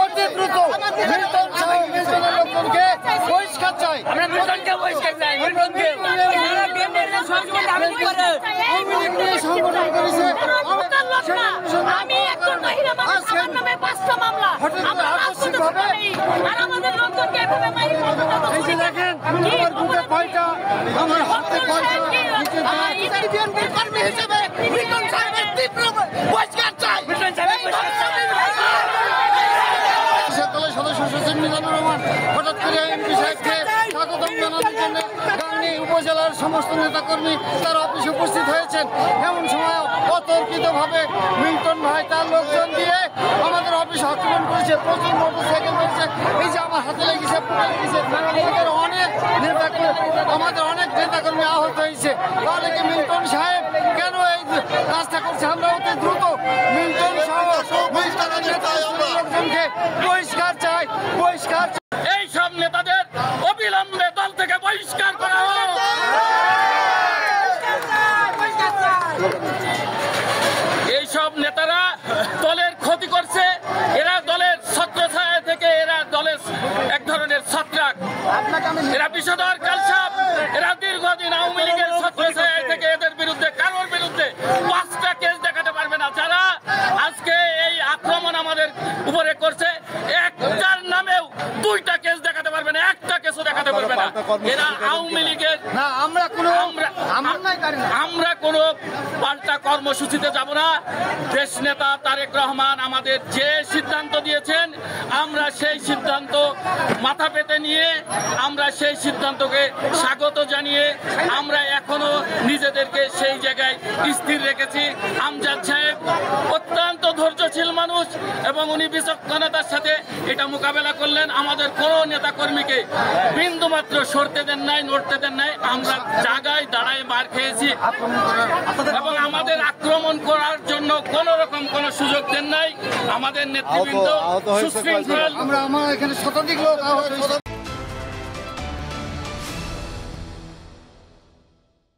অতি দ্রুত মিল্টন সাহেব মিল্টনের লোকজনকে বহিষ্কার চাই। সংগঠন করেছে আমি একজন মহিলা মানুষ, আমার নামে 5টা মামলা, আমরা রাজপথে আর আমাদের লোকজনকে এভাবে মাইরে এই যে দেখেন আমার বুকে কয়টা, আমার হাতে কয়টা বিএনপির কর্মী হিসেবে মিল্টন সাহেবের তীব্র বহিষ্কার চাই। দলের সদস্য সচিব মিজানুর রহমান হঠাৎ করে এমপি সাহেবকে স্বাগতম জানানোর জন্য গাংনী উপজেলার সমস্ত নেতাকর্মী তার অফিসে উপস্থিত হয়েছেন। এমন সময় অতর্কিতভাবে মিল্টন ভাই তার লোকজন দিয়ে আমাদের অফিস আক্রমণ করেছে, প্রচুর মোটরসাইকেল করেছে। এই যে আমার হাতে লেগেছে, আমাদের অনেক নেতাকর্মী আহত হয়েছে। তাহলে কি মিল্টন সাহেব কেন এই কাজটা করছে? আমরা অতি দ্রুত মিল্টন সহ লোকজনকে বহিষ্কার চাই, বহিষ্কার। এই সব নেতাদের অবিলম্বে দল থেকে বহিষ্কার করা হোক। এইসব নেতারা দলের ক্ষতি করছে, এরা দলের ছত্রছায়া থেকে এরা দলের এক ধরনের ছত্রাক, এরা বিষধর কালসাপ, এরা দীর্ঘদিন আওয়ামী লীগের ছত্রছায়া থেকে এদের বিরুদ্ধে কারোর বিরুদ্ধে 5টা কেস দেখাতে পারবে না। যারা আজকে এই আক্রমণ আমাদের উপরে করছে, একটার নামেও 2টা কেস দেখাতে পারবে না, একটা কেসও দেখাতে পারবে না। এরা আওয়ামী লীগের না, আমরা কোনো পাল্টা কর্মসূচিতে যাব না। দেশ নেতা তারেক রহমান আমাদের যে সিদ্ধান্ত দিয়েছেন, আমরা সেই সিদ্ধান্ত মাথা পেতে নিয়ে আমরা সেই সিদ্ধান্তকে স্বাগত জানিয়ে আমরা এখনো নিজেদেরকে সেই জায়গায় স্থির রেখেছি। আমজাদ সাহেব অত্যন্ত ধৈর্যশীল মানুষ এবং উনি বিচক্ষণতার সাথে এটা মোকাবেলা করলেন। আমাদের কোনো নেতাকর্মীকে বিন্দুমাত্র সরতে দেন নাই, নড়তে দেন নাই। আমরা জায়গায় দাঁড়ায় মার খেয়েছি এবং আমাদের আক্রমণ করার জন্য কোন রকম কোন সুযোগ দেন নাই। আমাদের নেতৃবৃন্দ সুশৃঙ্খল, আমরা এখানে শতাধিক লোক